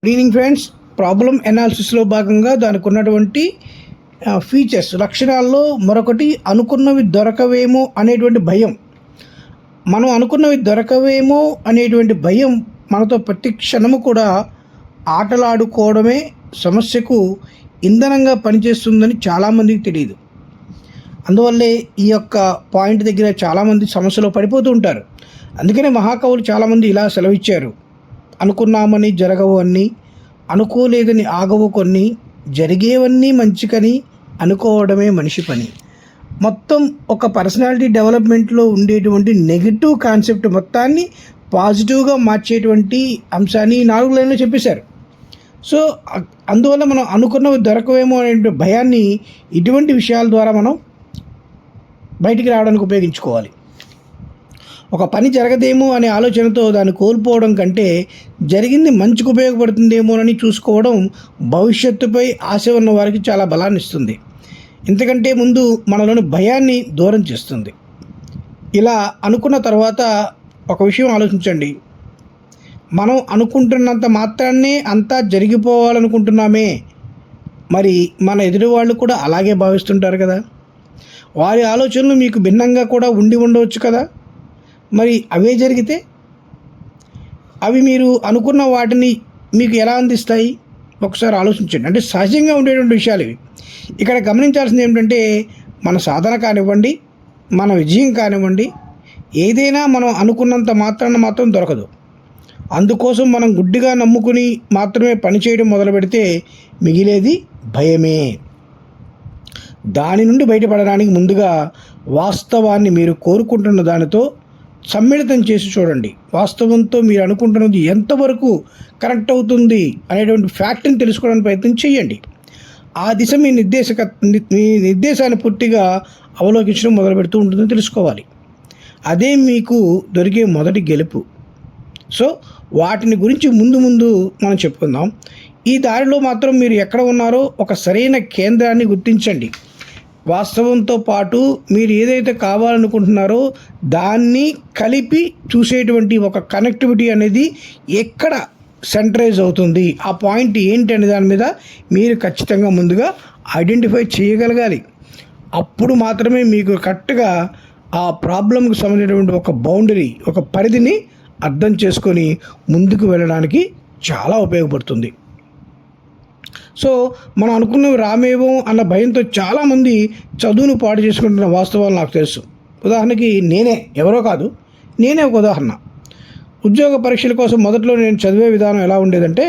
Good evening friends. Problem ఎనాలిసిస్లో భాగంగా దానికి ఉన్నటువంటి ఫీచర్స్ లక్షణాల్లో మరొకటి అనుకున్నవి దొరకవేమో అనేటువంటి భయం. మనం అనుకున్నవి దొరకవేమో అనేటువంటి భయం మనతో ప్రతి క్షణము కూడా ఆటలాడుకోవడమే సమస్యకు ఇంధనంగా పనిచేస్తుందని చాలామందికి తెలియదు. అందువల్లే ఈ యొక్క పాయింట్ దగ్గర చాలామంది సమస్యలో పడిపోతూ ఉంటారు. అందుకనే మహాకవులు చాలామంది ఇలా సెలవిచ్చారు: అనుకున్నామని జరగవు అన్నీ, అనుకోలేదని ఆగవు కొన్ని, జరిగేవన్నీ మంచికని అనుకోవడమే మనిషి పని. మొత్తం ఒక పర్సనాలిటీ డెవలప్మెంట్లో ఉండేటువంటి నెగిటివ్ కాన్సెప్ట్ మొత్తాన్ని పాజిటివ్గా మార్చేటువంటి అంశాన్ని 4 లైన్లో చెప్పేశారు. సో అందువల్ల మనం అనుకున్నవి దొరకవేమో అనే భయాన్ని ఇటువంటి విషయాల ద్వారా మనం బయటికి రావడానికి ఉపయోగించుకోవాలి. ఒక పని జరగదేమో అనే ఆలోచనతో దాన్ని కోల్పోవడం కంటే జరిగింది మంచికి ఉపయోగపడుతుందేమోనని చూసుకోవడం భవిష్యత్తుపై ఆశ ఉన్న వారికి చాలా బలాన్ని ఇస్తుంది. ఇంతకంటే ముందు మనలోని భయాన్ని దూరం చేస్తుంది. ఇలా అనుకున్న తర్వాత ఒక విషయం ఆలోచించండి. మనం అనుకుంటున్నంత మాత్రాన్నే అంతా జరిగిపోవాలనుకుంటున్నామే, మరి మన ఎదుటి వాళ్ళు కూడా అలాగే భావిస్తుంటారు కదా. వారి ఆలోచనలు మీకు భిన్నంగా కూడా ఉండవచ్చు కదా. మరి అవే జరిగితే అవి మీరు అనుకున్న వాటిని మీకు ఎలా అందిస్తాయి? ఒకసారి ఆలోచించండి. అంటే సహజంగా ఉండేటువంటి విషయాలు ఇవి. ఇక్కడ గమనించాల్సింది ఏమిటంటే, మన సాధన కానివ్వండి, మన విజయం కానివ్వండి, ఏదైనా మనం అనుకున్నంత మాత్రం దొరకదు. అందుకోసం మనం గుడ్డిగా నమ్ముకుని మాత్రమే పనిచేయడం మొదలు పెడితే మిగిలేది భయమే. దాని నుండి బయటపడడానికి ముందుగా వాస్తవాన్ని, మీరు కోరుకుంటున్న దానితో సమ్మిళితం చేసి చూడండి. వాస్తవంతో మీరు అనుకుంటున్నది ఎంతవరకు కరెక్ట్ అవుతుంది అనేటువంటి ఫ్యాక్ట్ని తెలుసుకోవడానికి ప్రయత్నం చేయండి. ఆ దిశ మీ నిర్దేశాన్ని పూర్తిగా అవలోకించడం మొదలు పెడుతూ ఉంటుందని తెలుసుకోవాలి. అదే మీకు దొరికే మొదటి గెలుపు. సో వాటిని గురించి ముందు మనం చెప్పుకుందాం. ఈ దారిలో మాత్రం మీరు ఎక్కడ ఉన్నారో ఒక సరైన కేంద్రాన్ని గుర్తించండి. వాస్తవంతో పాటు మీరు ఏదైతే కావాలనుకుంటున్నారో దాన్ని కలిపి చూసేటువంటి ఒక కనెక్టివిటీ అనేది ఎక్కడ సెంట్రైజ్ అవుతుంది, ఆ పాయింట్ ఏంటి అనే దాని మీద మీరు ఖచ్చితంగా ముందుగా ఐడెంటిఫై చేయగలగాలి. అప్పుడు మాత్రమే మీకు కరెక్ట్గా ఆ ప్రాబ్లంకి సంబంధించినటువంటి ఒక బౌండరీ, ఒక పరిధిని అర్థం చేసుకొని ముందుకు వెళ్ళడానికి చాలా ఉపయోగపడుతుంది. సో మనం అనుకున్నవి రామేమో అన్న భయంతో చాలామంది చదువును పాడు చేసుకుంటున్న వాస్తవాలు నాకు తెలుసు. ఉదాహరణకి ఎవరో కాదు, నేనే ఒక ఉదాహరణ. ఉద్యోగ పరీక్షల కోసం మొదట్లో నేను చదివే విధానం ఎలా ఉండేదంటే,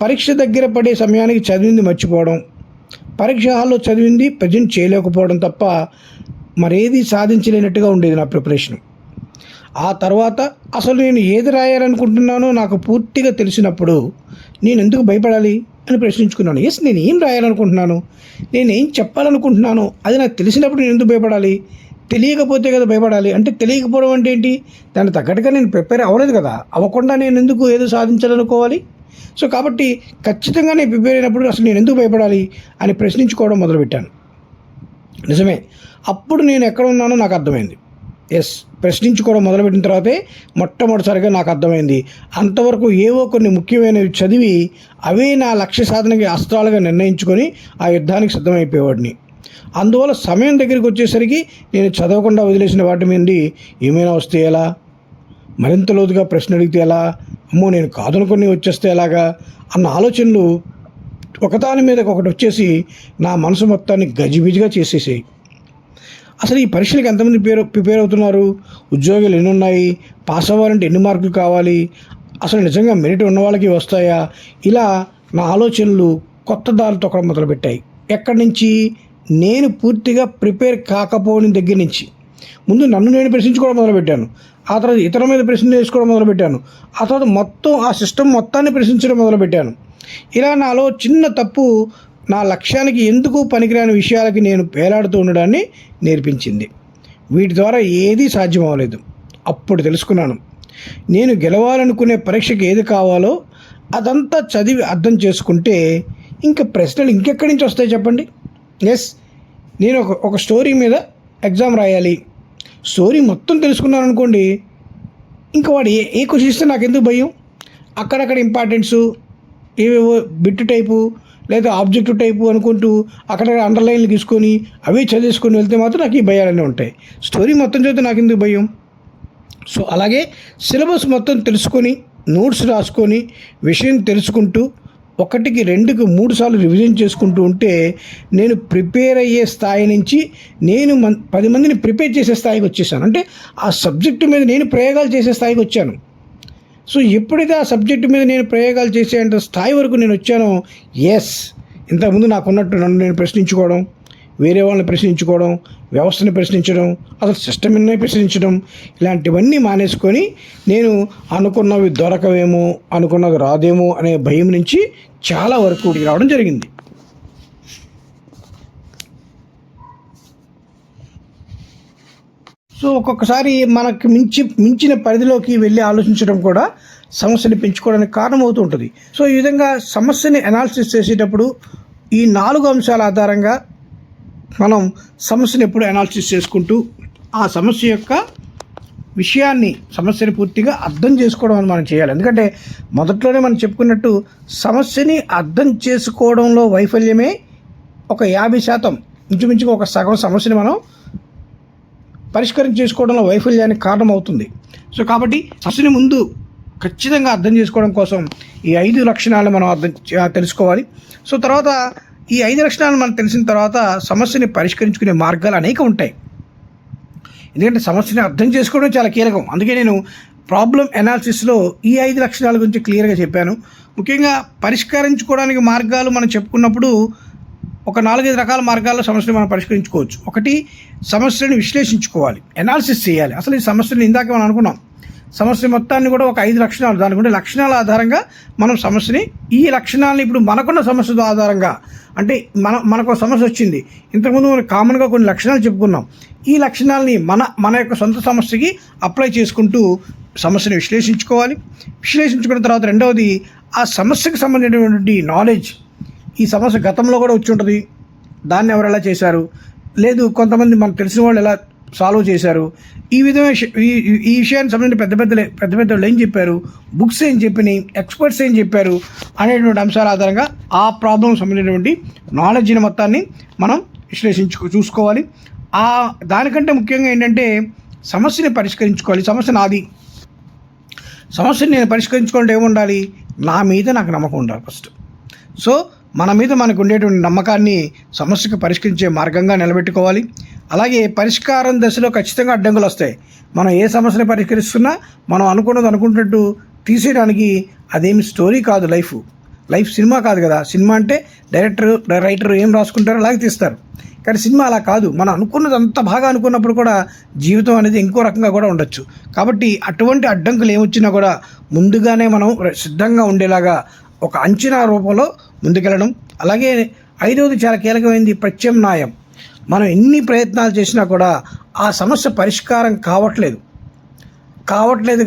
పరీక్ష దగ్గర పడే సమయానికి చదివింది మర్చిపోవడం, పరీక్ష హాల్లో చదివింది ప్రజెంట్ చేయలేకపోవడం తప్ప మరేది సాధించలేనట్టుగా ఉండేది నా ప్రిపరేషన్. ఆ తర్వాత అసలు నేను ఏది రాయాలనుకుంటున్నానో నాకు పూర్తిగా తెలిసినప్పుడు నేను ఎందుకు భయపడాలి అని ప్రశ్నించుకున్నాను. నేను ఏం రాయాలనుకుంటున్నాను, నేను ఏం చెప్పాలనుకుంటున్నాను అది నాకు తెలిసినప్పుడు నేను ఎందుకు భయపడాలి? తెలియకపోతే కదా భయపడాలి. అంటే తెలియకపోవడం అంటే ఏంటి? దానికి తగ్గట్టుగా నేను ప్రిపేర్ అవ్వలేదు కదా, అవ్వకుండా నేను ఎందుకు ఏదో సాధించాలనుకోవాలి? సో కాబట్టి ఖచ్చితంగా నేను ప్రిపేర్ అయినప్పుడు అసలు నేను ఎందుకు భయపడాలి అని ప్రశ్నించుకోవడం మొదలుపెట్టాను. నిజమే, అప్పుడు నేను ఎక్కడ ఉన్నానో నాకు అర్థమైంది. ప్రశ్నించుకోవడం మొదలుపెట్టిన తర్వాతే మొట్టమొదటిసారిగా నాకు అర్థమైంది. అంతవరకు ఏవో కొన్ని ముఖ్యమైనవి చదివి అవే నా లక్ష్య సాధనకి అస్త్రాలుగా నిర్ణయించుకొని ఆ యుద్ధానికి సిద్ధమైపోయేవాడిని. అందువల్ల సమయం దగ్గరికి వచ్చేసరికి నేను చదవకుండా వదిలేసిన వాటి మీద ఏమైనా వస్తే ఎలా, మరింత లోతుగా ప్రశ్న అడిగితే ఎలా, అమ్మో నేను కాదనుకొని వచ్చేస్తే ఎలాగా అన్న ఆలోచనలు ఒకదాని మీద ఒకటి వచ్చేసి నా మనసు మొత్తాన్ని గజిబిజిగా చేసేసాయి. అసలు ఈ పరీక్షలకు ఎంతమంది ప్రిపేర్ అవుతున్నారు, ఉద్యోగాలు ఎన్ని ఉన్నాయి, పాస్ అవ్వాలంటే ఎన్ని మార్కులు కావాలి, అసలు నిజంగా మెరిట్ ఉన్న వాళ్ళకి వస్తాయా, ఇలా నా ఆలోచనలు కొత్త దారి తొక్కడం మొదలుపెట్టాయి. ఎక్కడి నుంచి? నేను పూర్తిగా ప్రిపేర్ కాకపోయిన దగ్గర నుంచి. ముందు నన్ను నేను ప్రశ్నించుకోవడం మొదలుపెట్టాను, ఆ తర్వాత ఇతరుల మీద ప్రశ్న చేసుకోవడం మొదలుపెట్టాను, ఆ తర్వాత మొత్తం ఆ సిస్టమ్ మొత్తాన్ని ప్రశ్నించడం మొదలుపెట్టాను. ఇలా నాలో చిన్న తప్పు నా లక్ష్యానికి ఎందుకు పనికిరాని విషయాలకి నేను వేలాడుతూ ఉండడాన్ని నేర్పించింది. వీటి ద్వారా ఏదీ సాధ్యం అవ్వలేదు. అప్పుడు తెలుసుకున్నాను, నేను గెలవాలనుకునే పరీక్షకి ఏది కావాలో అదంతా చదివి అర్థం చేసుకుంటే ఇంకా ప్రశ్నలు ఇంకెక్కడి నుంచి వస్తాయి చెప్పండి. నేను ఒక స్టోరీ మీద ఎగ్జామ్ రాయాలి, స్టోరీ మొత్తం తెలుసుకున్నాను అనుకోండి, ఇంకా వాడు ఏ క్వశ్చన్ ఇస్తే నాకు ఎందుకు భయం? అక్కడక్కడ ఇంపార్టెన్సు ఏవేవో బిట్ టైపు లేదా ఆబ్జెక్టివ్ టైపు అనుకుంటూ అక్కడ అండర్లైన్లు తీసుకొని అవే చదివేసుకొని వెళ్తే మాత్రం నాకు ఈ భయాలన్నీ ఉంటాయి. స్టోరీ మొత్తం చదివితే నాకు ఎందుకు భయం? సో అలాగే సిలబస్ మొత్తం తెలుసుకొని నోట్స్ రాసుకొని విషయం తెలుసుకుంటూ 1కి 2కి 3 సార్లు రివిజన్ చేసుకుంటూ ఉంటే నేను ప్రిపేర్ అయ్యే స్థాయి నుంచి నేను 10 మందిని ప్రిపేర్ చేసే స్థాయికి వచ్చేసాను. అంటే ఆ సబ్జెక్టు మీద నేను ప్రయోగాలు చేసే స్థాయికి వచ్చాను. సో ఎప్పుడైతే ఆ సబ్జెక్టు మీద నేను ప్రయోగాలు చేసేంత స్థాయి వరకు నేను వచ్చానో, ఎస్, ఇంతకుముందు నాకున్నట్టు నన్ను నేను ప్రశ్నించుకోవడం, వేరే వాళ్ళని ప్రశ్నించుకోవడం, వ్యవస్థని ప్రశ్నించడం, అసలు సిస్టమ్ని ప్రశ్నించడం, ఇలాంటివన్నీ మానేసుకొని నేను అనుకున్నవి దొరకవేమో, అనుకున్నది రాదేమో అనే భయం నుంచి చాలా వరకు రావడం జరిగింది. సో ఒక్కొక్కసారి మనకు మించిన పరిధిలోకి వెళ్ళి ఆలోచించడం కూడా సమస్యని పెంచుకోవడానికి కారణమవుతూ ఉంటుంది. సో ఈ విధంగా సమస్యని అనాలిసిస్ చేసేటప్పుడు ఈ 4 అంశాల ఆధారంగా మనం సమస్యను ఎప్పుడు అనాలిసిస్ చేసుకుంటూ ఆ సమస్య యొక్క సమస్యని పూర్తిగా అర్థం చేసుకోవడం అని మనం చేయాలి. ఎందుకంటే మొదట్లోనే మనం చెప్పుకున్నట్టు సమస్యని అర్థం చేసుకోవడంలో వైఫల్యమే ఒక 50%, ఇంచుమించుగా ఒక సగం సమస్యని మనం పరిష్కరించేసుకోవడంలో వైఫల్యానికి కారణమవుతుంది. సో కాబట్టి సమస్యని ముందు ఖచ్చితంగా అర్థం చేసుకోవడం కోసం ఈ 5 లక్షణాలు మనం తెలుసుకోవాలి. సో తర్వాత ఈ 5 లక్షణాలు మనం తెలిసిన తర్వాత సమస్యని పరిష్కరించుకునే మార్గాలు అనేక ఉంటాయి. ఎందుకంటే సమస్యని అర్థం చేసుకోవడం చాలా కీలకం. అందుకే నేను ప్రాబ్లం అనాలిసిస్లో ఈ 5 లక్షణాల గురించి క్లియర్గా చెప్పాను. ముఖ్యంగా పరిష్కరించుకోవడానికి మార్గాలు మనం చెప్పుకున్నప్పుడు ఒక 4-5 రకాల మార్గాల్లో సమస్యను మనం పరిష్కరించుకోవచ్చు. ఒకటి, సమస్యను విశ్లేషించుకోవాలి, అనాలిసిస్ చేయాలి. అసలు ఈ సమస్యను ఇందాక మనం అనుకున్నాం, సమస్య మొత్తాన్ని కూడా ఒక 5 లక్షణాలు, దానికి ఉండే లక్షణాల ఆధారంగా మనం సమస్యని, ఈ లక్షణాలను ఇప్పుడు మనకున్న సమస్య ఆధారంగా, అంటే మనకు సమస్య వచ్చింది, ఇంతకుముందు మనం కామన్గా కొన్ని లక్షణాలు చెప్పుకున్నాం, ఈ లక్షణాలని మన యొక్క సొంత సమస్యకి అప్లై చేసుకుంటూ సమస్యను విశ్లేషించుకోవాలి. విశ్లేషించుకున్న తర్వాత రెండవది, ఆ సమస్యకు సంబంధించినటువంటి నాలెడ్జ్, ఈ సమస్య గతంలో కూడా వచ్చి ఉంటుంది, దాన్ని ఎవరు ఎలా చేశారు, లేదు కొంతమంది మనకు తెలిసిన వాళ్ళు ఎలా సాల్వ్ చేశారు, ఈ విధమైన ఈ విషయానికి సంబంధించి పెద్ద పెద్ద ఏం చెప్పారు, బుక్స్ ఏం చెప్పినాయి, ఎక్స్పర్ట్స్ ఏం చెప్పారు అనేటువంటి అంశాల ఆధారంగా ఆ ప్రాబ్లం సంబంధించినటువంటి నాలెడ్జ్ని మొత్తాన్ని మనం చూసుకోవాలి. దానికంటే ముఖ్యంగా ఏంటంటే సమస్యని పరిష్కరించుకోవాలి. సమస్యని నేను పరిష్కరించుకోవాలంటే ఏముండాలి, నా మీద నాకు నమ్మకం ఉండాలి ఫస్ట్. సో మన మీద మనకు ఉండేటువంటి నమ్మకాన్ని సమస్యకు పరిష్కరించే మార్గంగా నిలబెట్టుకోవాలి. అలాగే పరిష్కారం దశలో ఖచ్చితంగా అడ్డంకులు వస్తాయి. మనం ఏ సమస్యను పరిష్కరిస్తున్నా మనం అనుకుంటున్నట్టు తీసేయడానికి అదేమి స్టోరీ కాదు. లైఫ్ సినిమా కాదు కదా. సినిమా అంటే రైటర్ ఏం రాసుకుంటారో అలాగే తీస్తారు. కానీ సినిమా అలా కాదు. మనం అనుకున్నది అంత బాగా అనుకున్నప్పుడు కూడా జీవితం అనేది ఇంకో రకంగా కూడా ఉండొచ్చు. కాబట్టి అటువంటి అడ్డంకులు ఏమొచ్చినా కూడా ముందుగానే మనం సిద్ధంగా ఉండేలాగా ఒక అంచనా రూపంలో ముందుకెళ్ళడం. అలాగే 5వది చాలా కీలకమైనది, ప్రత్యామ్నాయం. మనం ఎన్ని ప్రయత్నాలు చేసినా కూడా ఆ సమస్య పరిష్కారం కావట్లేదు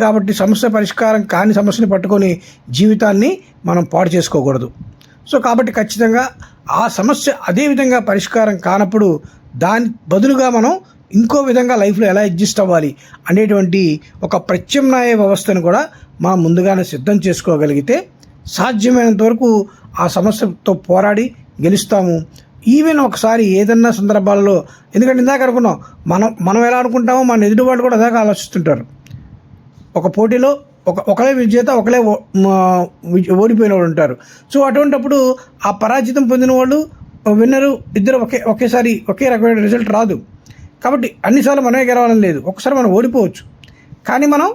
కాబట్టి సమస్య పరిష్కారం కాని సమస్యని పట్టుకొని జీవితాన్ని మనం పాడు చేసుకోకూడదు. సో కాబట్టి ఖచ్చితంగా ఆ సమస్య అదే విధంగా పరిష్కారం కానప్పుడు దాని బదులుగా మనం ఇంకో విధంగా లైఫ్లో ఎలా అడ్జస్ట్ అవ్వాలి అనేటువంటి ఒక ప్రత్యామ్నాయ వ్యవస్థను కూడా మనం ముందుగానే సిద్ధం చేసుకోగలిగితే సాధ్యమైనంత వరకు ఆ సమస్యతో పోరాడి గెలుస్తాము. ఈవెన్ ఒకసారి ఏదన్నా సందర్భాలలో, ఎందుకంటే ఇందాక అనుకున్నాం, మనం ఎలా అనుకుంటామో మన ఎదుటి వాళ్ళు కూడా అదే ఆలోచిస్తుంటారు. ఒక పోటీలో ఒకలే విజేత, ఒకలే ఓడిపోయిన వాళ్ళు ఉంటారు. సో అటువంటిప్పుడు ఆ పరాజితం పొందిన వాళ్ళు విన్నరు ఇద్దరు ఒకేసారి ఒకే రకమైన రిజల్ట్ రాదు. కాబట్టి అన్నిసార్లు మనమే గెలవాలని లేదు. ఒకసారి మనం ఓడిపోవచ్చు, కానీ మనం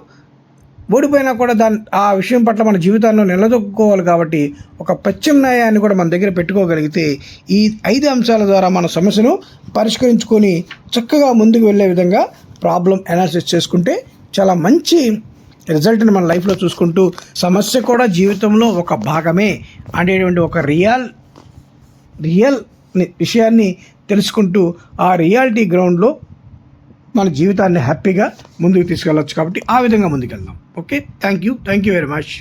ఓడిపోయినా కూడా ఆ విషయం పట్ల మన జీవితాల్లో నిలదొక్కుకోవాలి. కాబట్టి ఒక ప్రత్యామ్నాయాన్ని కూడా మన దగ్గర పెట్టుకోగలిగితే ఈ 5 అంశాల ద్వారా మన సమస్యను పరిష్కరించుకొని చక్కగా ముందుకు వెళ్ళే విధంగా ప్రాబ్లం అనాలిసిస్ చేసుకుంటే చాలా మంచి రిజల్ట్ని మన లైఫ్లో చూసుకుంటూ సమస్య కూడా జీవితంలో ఒక భాగమే అనేటువంటి ఒక రియల్ విషయాన్ని తెలుసుకుంటూ ఆ రియాలిటీ గ్రౌండ్లో మన జీవితాన్ని హ్యాపీగా ముందుకు తీసుకెళ్ళవచ్చు. కాబట్టి ఆ విధంగా ముందుకెళ్దాం. Okay, thank you very much.